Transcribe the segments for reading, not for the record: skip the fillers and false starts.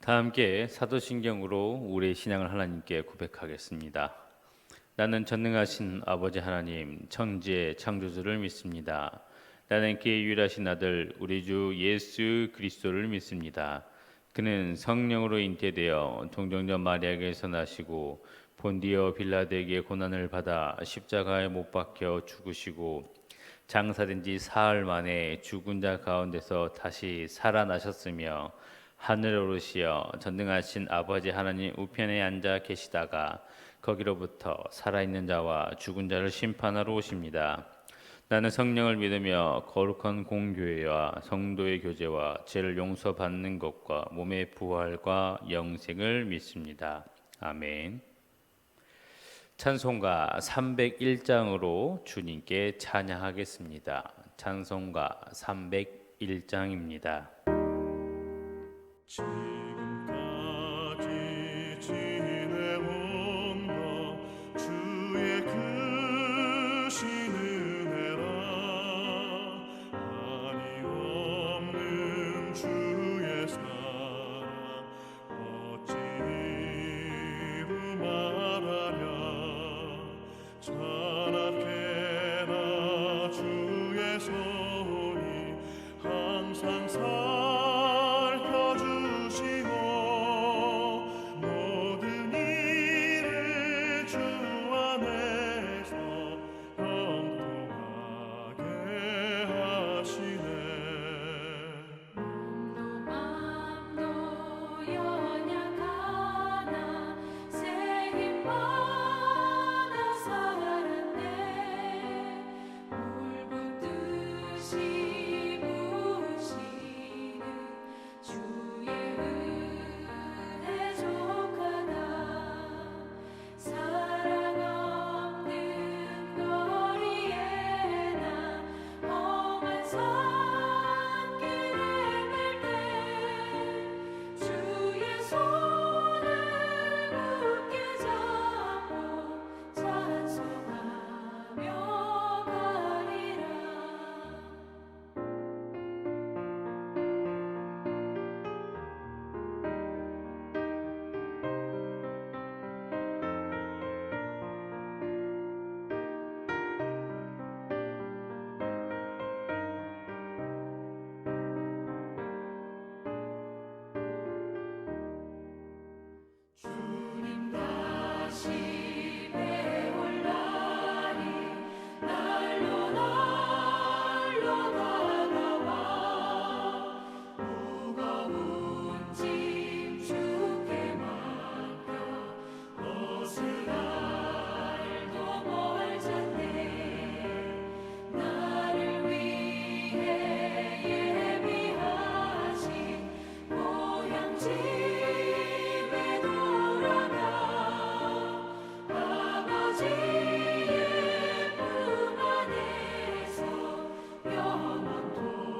다 함께 사도신경으로 우리의 신앙을 하나님께 고백하겠습니다. 나는 전능하신 아버지 하나님, 천지의 창조주를 믿습니다. 나는 그의 유일하신 아들 우리 주 예수 그리스도를 믿습니다. 그는 성령으로 잉태되어 동정녀 마리아에게서 나시고 본디오 빌라도에게 고난을 받아 십자가에 못 박혀 죽으시고 장사된 지 사흘 만에 죽은 자 가운데서 다시 살아나셨으며 하늘에 오르시어 전능하신 아버지 하나님 우편에 앉아 계시다가 거기로부터 살아있는 자와 죽은 자를 심판하러 오십니다. 나는 성령을 믿으며 거룩한 공교회와 성도의 교제와 죄를 용서받는 것과 몸의 부활과 영생을 믿습니다. 아멘. 찬송가 301장으로 주님께 찬양하겠습니다. 찬송가 301장입니다. 지금까지 지내온 것 주의 크신 은혜라. 한이 없는 주의 사랑 어찌 이루 말하랴. 찬악해라 주의 손이 항상 살펴주시고 모든 일을 주 안에서 형통하게 하시네. 몸도 맘도 연약하나 새 힘 받아 살았네. 물붓듯이 부으시는 주의 은혜 족하다. 사랑 없는 거리에 나 험한 산길을 갈 때 주의 손을 굳게 잡고 찬송하며 가리라. 주님 다시 배올 날이 날로 날로 다가와. 무거운 짐 주께 맡겨 벗을 날도 멀잖네. 나를 위해 예비하신 고향 집에 돌아가 아버지의 품 안에서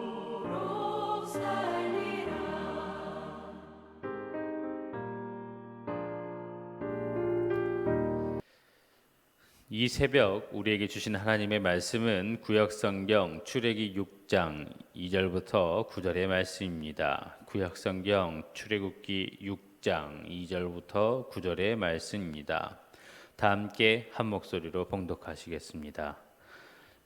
영원토록 살리라. 이 새벽 우리에게 주신 하나님의 말씀은 구약성경 출애기 6장 2절부터 9절의 말씀입니다. 구약성경 출애굽기 6장 2절부터 9절의 말씀입니다. 다 함께 한 목소리로 봉독하시겠습니다.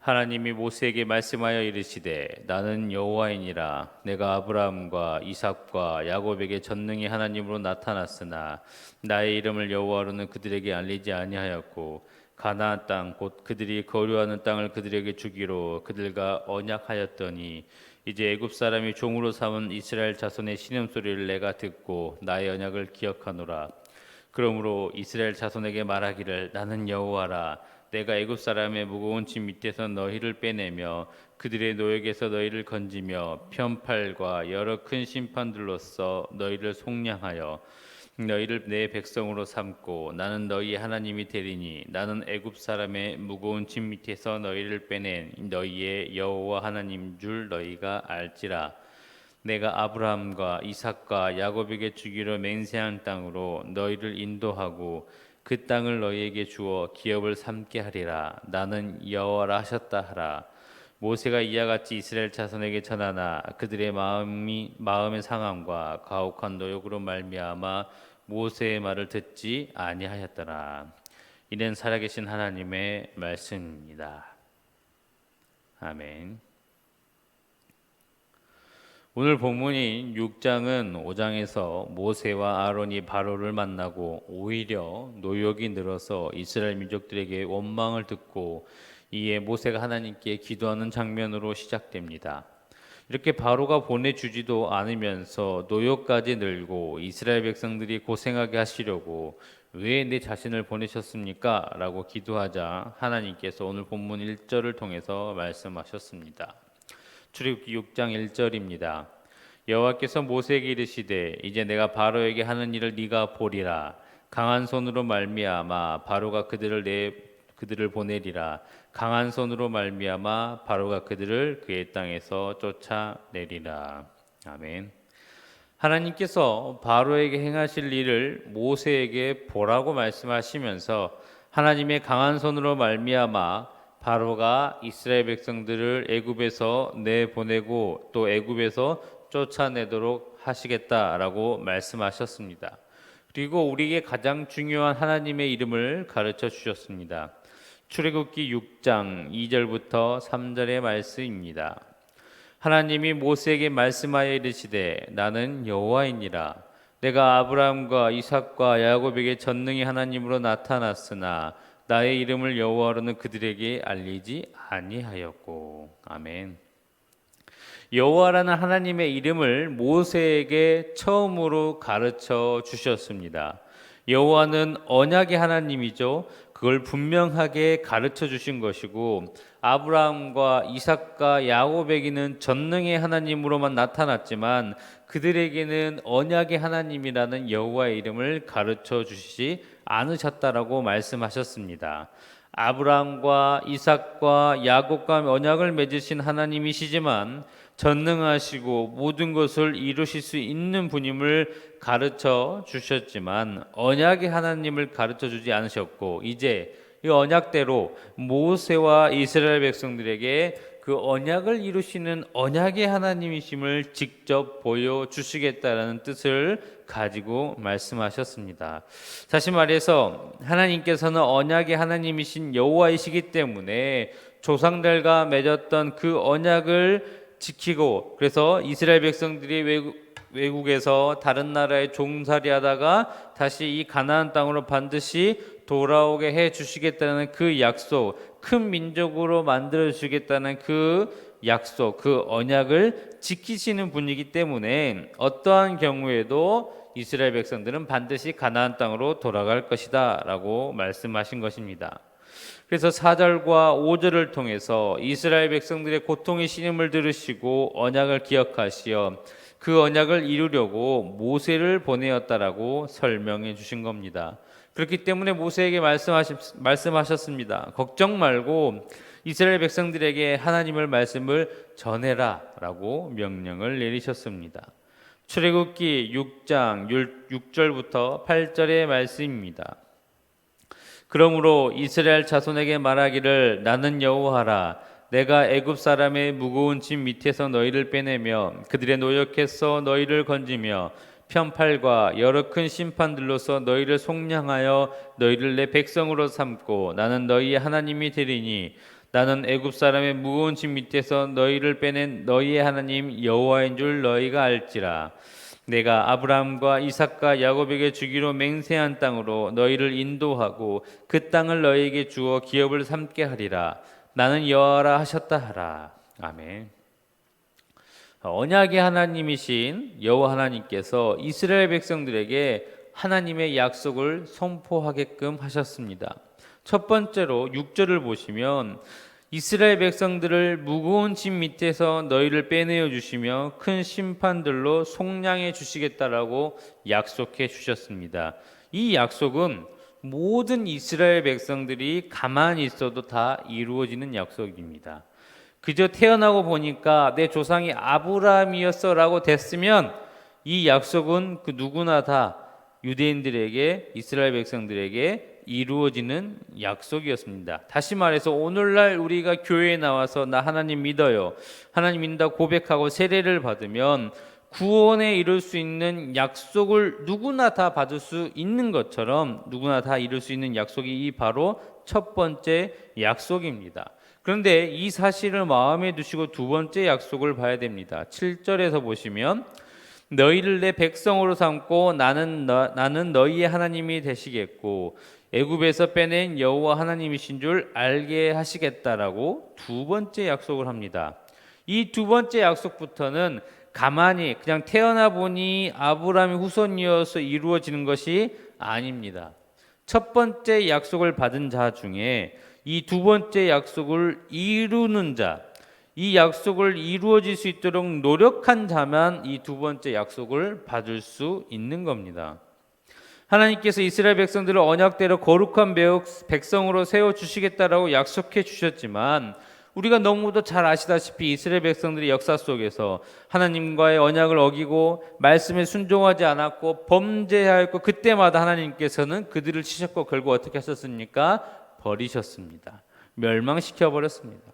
하나님이 모세에게 말씀하여 이르시되 나는 여호와이니라. 내가 아브라함과 이삭과 야곱에게 전능히 하나님으로 나타났으나 나의 이름을 여호와로는 그들에게 알리지 아니하였고 가나안 땅 곧 그들이 거류하는 땅을 그들에게 주기로 그들과 언약하였더니 이제 애굽 사람이 종으로 삼은 이스라엘 자손의 신음소리를 내가 듣고 나의 언약을 기억하노라. 그러므로 이스라엘 자손에게 말하기를 나는 여호와라. 내가 애굽 사람의 무거운 짐 밑에서 너희를 빼내며 그들의 노역에서 너희를 건지며 편팔과 여러 큰 심판들로써 너희를 속량하여 너희를 내 백성으로 삼고 나는 너희 하나님이 되리니 나는 애굽 사람의 무거운 짐 밑에서 너희를 빼낸 너희의 여호와 하나님 줄 너희가 알지라. 내가 아브라함과 이삭과 야곱에게 주기로 맹세한 땅으로 너희를 인도하고 그 땅을 너희에게 주어 기업을 삼게 하리라. 나는 여호와라 하셨다 하라. 모세가 이와 같이 이스라엘 자손에게 전하나 그들의 마음의 상함과 가혹한 노역으로 말미암아 모세의 말을 듣지 아니하였더라. 이는 살아계신 하나님의 말씀입니다. 아멘. 오늘 본문인 6장은 5장에서 모세와 아론이 바로를 만나고 오히려 노역이 늘어서 이스라엘 민족들에게 원망을 듣고 이에 모세가 하나님께 기도하는 장면으로 시작됩니다. 이렇게 바로가 보내주지도 않으면서 노역까지 늘고 이스라엘 백성들이 고생하게 하시려고 왜 내 자신을 보내셨습니까? 라고 기도하자 하나님께서 오늘 본문 1절을 통해서 말씀하셨습니다. 출애굽기 6장 1절입니다. 여호와께서 모세에게 이르시되 이제 내가 바로에게 하는 일을 네가 보리라. 강한 손으로 말미암아 바로가 그들을 보내리라. 강한 손으로 말미암아 바로가 그들을 그의 땅에서 쫓아내리라. 아멘. 하나님께서 바로에게 행하실 일을 모세에게 보라고 말씀하시면서 하나님의 강한 손으로 말미암아 바로가 이스라엘 백성들을 애굽에서 내보내고 또 애굽에서 쫓아내도록 하시겠다라고 말씀하셨습니다. 그리고 우리에게 가장 중요한 하나님의 이름을 가르쳐 주셨습니다. 출애굽기 6장 2절부터 3절의 말씀입니다. 하나님이 모세에게 말씀하여 이르시되 나는 여호와이니라. 내가 아브라함과 이삭과 야곱에게 전능히 하나님으로 나타났으나 나의 이름을 여호와로는 그들에게 알리지 아니하였고. 아멘. 여호와라는 하나님의 이름을 모세에게 처음으로 가르쳐 주셨습니다. 여호와는 언약의 하나님이죠. 그걸 분명하게 가르쳐 주신 것이고 아브라함과 이삭과 야곱에게는 전능의 하나님으로만 나타났지만 그들에게는 언약의 하나님이라는 여호와의 이름을 가르쳐 주시지 않으셨다라고 말씀하셨습니다. 아브라함과 이삭과 야곱과 언약을 맺으신 하나님이시지만 전능하시고 모든 것을 이루실 수 있는 분임을 가르쳐 주셨지만 언약의 하나님을 가르쳐 주지 않으셨고 이제 이 언약대로 모세와 이스라엘 백성들에게 그 언약을 이루시는 언약의 하나님이심을 직접 보여주시겠다라는 뜻을 가지고 말씀하셨습니다. 다시 말해서 하나님께서는 언약의 하나님이신 여호와이시기 때문에 조상들과 맺었던 그 언약을 지키고 그래서 이스라엘 백성들이 외국에서 다른 나라에 종살이하다가 다시 이 가나안 땅으로 반드시 돌아오게 해 주시겠다는 그 약속, 큰 민족으로 만들어 주시겠다는 그 약속, 그 언약을 지키시는 분이기 때문에 어떠한 경우에도 이스라엘 백성들은 반드시 가나안 땅으로 돌아갈 것이다 라고 말씀하신 것입니다. 그래서 4절과 5절을 통해서 이스라엘 백성들의 고통의 신음을 들으시고 언약을 기억하시어 그 언약을 이루려고 모세를 보내었다라고 설명해 주신 겁니다. 그렇기 때문에 모세에게 말씀하셨습니다. 걱정 말고 이스라엘 백성들에게 하나님의 말씀을 전해라 라고 명령을 내리셨습니다. 출애굽기 6장 6절부터 8절의 말씀입니다. 그러므로 이스라엘 자손에게 말하기를 나는 여호와라. 내가 애굽 사람의 무거운 짐 밑에서 너희를 빼내며 그들의 노역에서 너희를 건지며 편팔과 여러 큰 심판들로서 너희를 속량하여 너희를 내 백성으로 삼고 나는 너희의 하나님이 되리니 나는 애굽 사람의 무거운 짐 밑에서 너희를 빼낸 너희의 하나님 여호와인 줄 너희가 알지라. 내가 아브라함과 이삭과 야곱에게 주기로 맹세한 땅으로 너희를 인도하고 그 땅을 너희에게 주어 기업을 삼게 하리라. 나는 여호와라 하셨다 하라. 아멘. 언약의 하나님이신 여호와 하나님께서 이스라엘 백성들에게 하나님의 약속을 선포하게끔 하셨습니다. 첫 번째로 6절을 보시면 이스라엘 백성들을 무거운 짐 밑에서 너희를 빼내어 주시며 큰 심판들로 속량해 주시겠다라고 약속해 주셨습니다. 이 약속은 모든 이스라엘 백성들이 가만히 있어도 다 이루어지는 약속입니다. 그저 태어나고 보니까 내 조상이 아브라함이었어 라고 됐으면 이 약속은 그 누구나 다 유대인들에게 이스라엘 백성들에게 이루어지는 약속이었습니다. 다시 말해서 오늘날 우리가 교회에 나와서 나 하나님 믿어요, 하나님 믿는다 고백하고 세례를 받으면 구원에 이룰 수 있는 약속을 누구나 다 받을 수 있는 것처럼 누구나 다 이룰 수 있는 약속이 바로 첫 번째 약속입니다. 그런데 이 사실을 마음에 두시고 두 번째 약속을 봐야 됩니다. 7절에서 보시면 너희를 내 백성으로 삼고 나는 너희의 하나님이 되시겠고 애굽에서 빼낸 여호와 하나님이신 줄 알게 하시겠다라고 두 번째 약속을 합니다. 이 두 번째 약속부터는 가만히 그냥 태어나 보니 아브라함의 후손이어서 이루어지는 것이 아닙니다. 첫 번째 약속을 받은 자 중에 이 두 번째 약속을 이루는 자, 이 약속을 이루어질 수 있도록 노력한 자만 이 두 번째 약속을 받을 수 있는 겁니다. 하나님께서 이스라엘 백성들을 언약대로 거룩한 백성으로 세워주시겠다라고 약속해 주셨지만 우리가 너무도 잘 아시다시피 이스라엘 백성들의 역사 속에서 하나님과의 언약을 어기고 말씀에 순종하지 않았고 범죄하였고 그때마다 하나님께서는 그들을 치셨고 결국 어떻게 하셨습니까? 버리셨습니다. 멸망시켜 버렸습니다.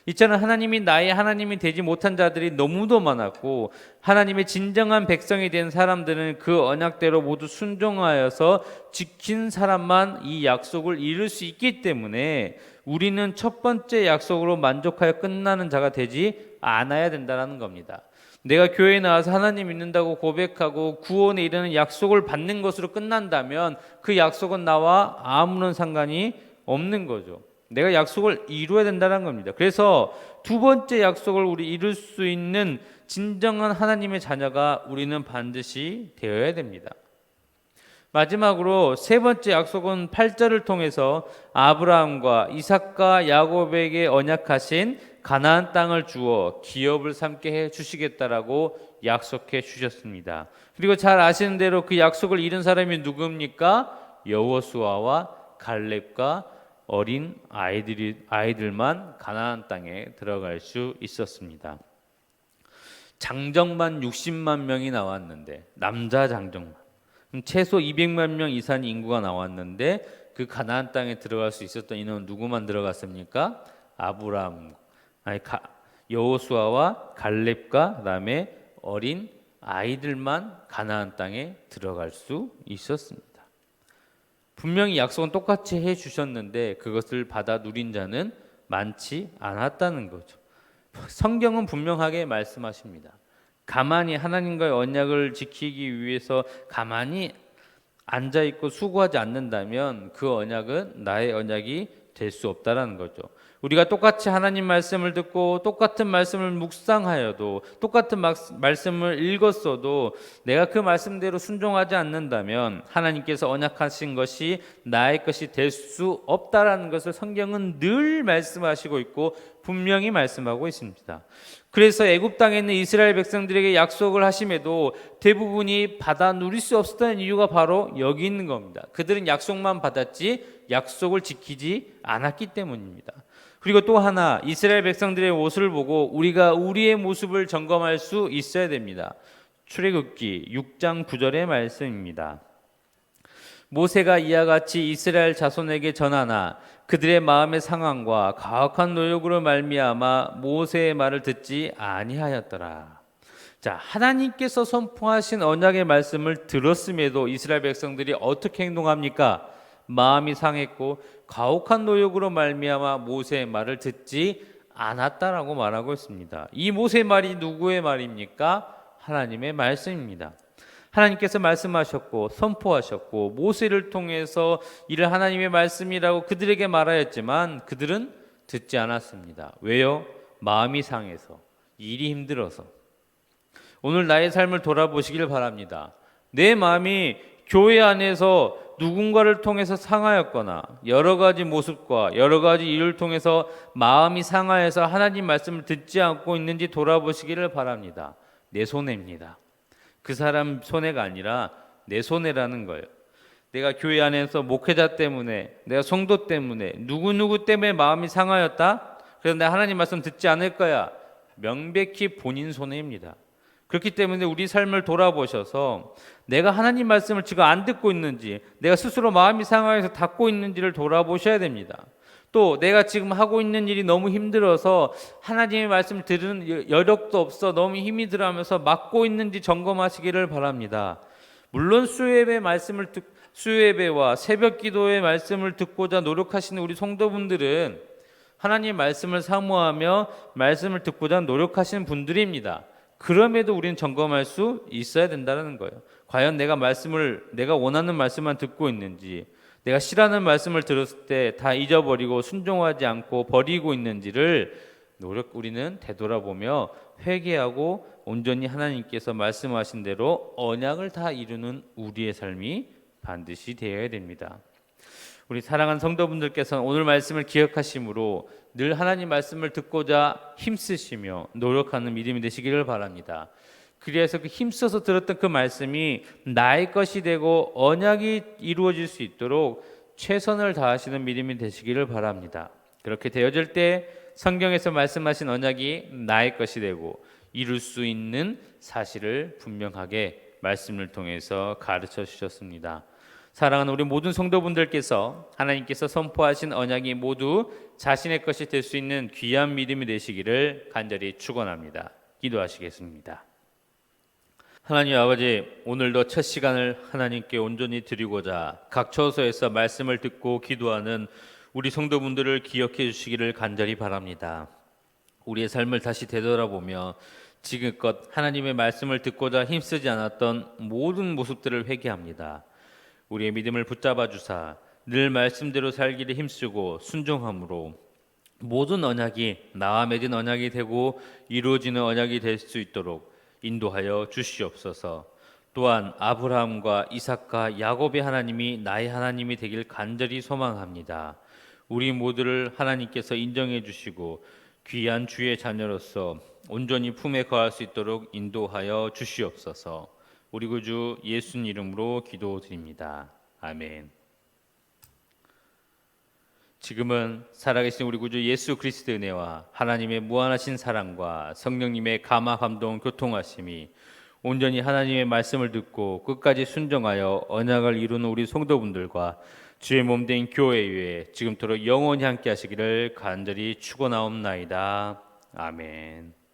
이처럼 하나님이 나의 하나님이 되지 못한 자들이 너무도 많았고 하나님의 진정한 백성이 된 사람들은 그 언약대로 모두 순종하여서 지킨 사람만 이 약속을 이룰 수 있기 때문에 우리는 첫 번째 약속으로 만족하여 끝나는 자가 되지 않아야 된다는 겁니다. 내가 교회에 나와서 하나님 믿는다고 고백하고 구원에 이르는 약속을 받는 것으로 끝난다면 그 약속은 나와 아무런 상관이 없는 거죠. 내가 약속을 이루어야 된다는 겁니다. 그래서 두 번째 약속을 우리 이룰 수 있는 진정한 하나님의 자녀가 우리는 반드시 되어야 됩니다. 마지막으로 세 번째 약속은 8절을 통해서 아브라함과 이삭과 야곱에게 언약하신 가나안 땅을 주어 기업을 삼게 해 주시겠다라고 약속해 주셨습니다. 그리고 잘 아시는 대로 그 약속을 이룬 사람이 누굽니까? 여호수아와 갈렙과 어린 아이들만 가나안 땅에 들어갈 수 있었습니다. 장정만 60만 명이 나왔는데 남자 장정만 최소 200만 명 이상의 인구가 나왔는데 그 가나안 땅에 들어갈 수 있었던 인원은 누구만 들어갔습니까? 여호수아와 갈렙과 그다음에 어린 아이들만 가나안 땅에 들어갈 수 있었습니다. 분명히 약속은 똑같이 해 주셨는데 그것을 받아 누린 자는 많지 않았다는 거죠. 성경은 분명하게 말씀하십니다. 가만히 하나님과의 언약을 지키기 위해서 가만히 앉아 있고 수고하지 않는다면 그 언약은 나의 언약이 될 수 없다라는 거죠. 우리가 똑같이 하나님 말씀을 듣고 똑같은 말씀을 묵상하여도 똑같은 말씀을 읽었어도 내가 그 말씀대로 순종하지 않는다면 하나님께서 언약하신 것이 나의 것이 될 수 없다라는 것을 성경은 늘 말씀하시고 있고 분명히 말씀하고 있습니다. 그래서 애굽 땅에 있는 이스라엘 백성들에게 약속을 하심에도 대부분이 받아 누릴 수 없었던 이유가 바로 여기 있는 겁니다. 그들은 약속만 받았지 약속을 지키지 않았기 때문입니다. 그리고 또 하나 이스라엘 백성들의 모습을 보고 우리가 우리의 모습을 점검할 수 있어야 됩니다. 출애굽기 6장 9절의 말씀입니다. 모세가 이와 같이 이스라엘 자손에게 전하나 그들의 마음의 상황과 가혹한 노역으로 말미암아 모세의 말을 듣지 아니하였더라. 자, 하나님께서 선포하신 언약의 말씀을 들었음에도 이스라엘 백성들이 어떻게 행동합니까? 마음이 상했고 가혹한 노역으로 말미암아 모세의 말을 듣지 않았다라고 말하고 있습니다. 이 모세의 말이 누구의 말입니까? 하나님의 말씀입니다. 하나님께서 말씀하셨고 선포하셨고 모세를 통해서 이를 하나님의 말씀이라고 그들에게 말하였지만 그들은 듣지 않았습니다. 왜요? 마음이 상해서, 일이 힘들어서. 오늘 나의 삶을 돌아보시길 바랍니다. 내 마음이 교회 안에서 누군가를 통해서 상하였거나 여러 가지 모습과 여러 가지 일을 통해서 마음이 상하여서 하나님 말씀을 듣지 않고 있는지 돌아보시기를 바랍니다. 내 손해입니다. 그 사람 손해가 아니라 내 손해라는 거예요. 내가 교회 안에서 목회자 때문에, 내가 성도 때문에, 누구누구 때문에 마음이 상하였다? 그래서 내가 하나님 말씀 듣지 않을 거야. 명백히 본인 손해입니다. 그렇기 때문에 우리 삶을 돌아보셔서 내가 하나님 말씀을 지금 안 듣고 있는지, 내가 스스로 마음이 상하여서 닫고 있는지를 돌아보셔야 됩니다. 또 내가 지금 하고 있는 일이 너무 힘들어서 하나님의 말씀을 들은 여력도 없어 너무 힘이 들어하면서 막고 있는지 점검하시기를 바랍니다. 물론 수요예배와 새벽 기도의 말씀을 듣고자 노력하시는 우리 성도분들은 하나님의 말씀을 사모하며 말씀을 듣고자 노력하시는 분들입니다. 그럼에도 우리는 점검할 수 있어야 된다는 거예요. 과연 내가 원하는 말씀만 듣고 있는지, 내가 싫어하는 말씀을 들었을 때 다 잊어버리고 순종하지 않고 버리고 있는지를 우리는 되돌아보며 회개하고 온전히 하나님께서 말씀하신 대로 언약을 다 이루는 우리의 삶이 반드시 되어야 됩니다. 우리 사랑하는 성도분들께서는 오늘 말씀을 기억하심으로 늘 하나님 말씀을 듣고자 힘쓰시며 노력하는 믿음이 되시기를 바랍니다. 그래서 그 힘써서 들었던 그 말씀이 나의 것이 되고 언약이 이루어질 수 있도록 최선을 다하시는 믿음이 되시기를 바랍니다. 그렇게 되어질 때 성경에서 말씀하신 언약이 나의 것이 되고 이룰 수 있는 사실을 분명하게 말씀을 통해서 가르쳐 주셨습니다. 사랑하는 우리 모든 성도분들께서 하나님께서 선포하신 언약이 모두 자신의 것이 될 수 있는 귀한 믿음이 되시기를 간절히 축원합니다. 기도하시겠습니다. 하나님 아버지, 오늘도 첫 시간을 하나님께 온전히 드리고자 각 처소에서 말씀을 듣고 기도하는 우리 성도분들을 기억해 주시기를 간절히 바랍니다. 우리의 삶을 다시 되돌아보며 지금껏 하나님의 말씀을 듣고자 힘쓰지 않았던 모든 모습들을 회개합니다. 우리의 믿음을 붙잡아 주사 늘 말씀대로 살기를 힘쓰고 순종함으로 모든 언약이 나와 맺은 언약이 되고 이루어지는 언약이 될 수 있도록 인도하여 주시옵소서. 또한 아브라함과 이삭과 야곱의 하나님이 나의 하나님이 되길 간절히 소망합니다. 우리 모두를 하나님께서 인정해 주시고 귀한 주의 자녀로서 온전히 품에 거할 수 있도록 인도하여 주시옵소서. 우리 구주 예수님 이름으로 기도드립니다. 아멘. 지금은 살아계신 우리 구주 예수 그리스도의 은혜와 하나님의 무한하신 사랑과 성령님의 감화 감동 교통하심이 온전히 하나님의 말씀을 듣고 끝까지 순종하여 언약을 이루는 우리 성도분들과 주의 몸된 교회 위에 지금토록 영원히 함께 하시기를 간절히 축원하옵나이다. 아멘.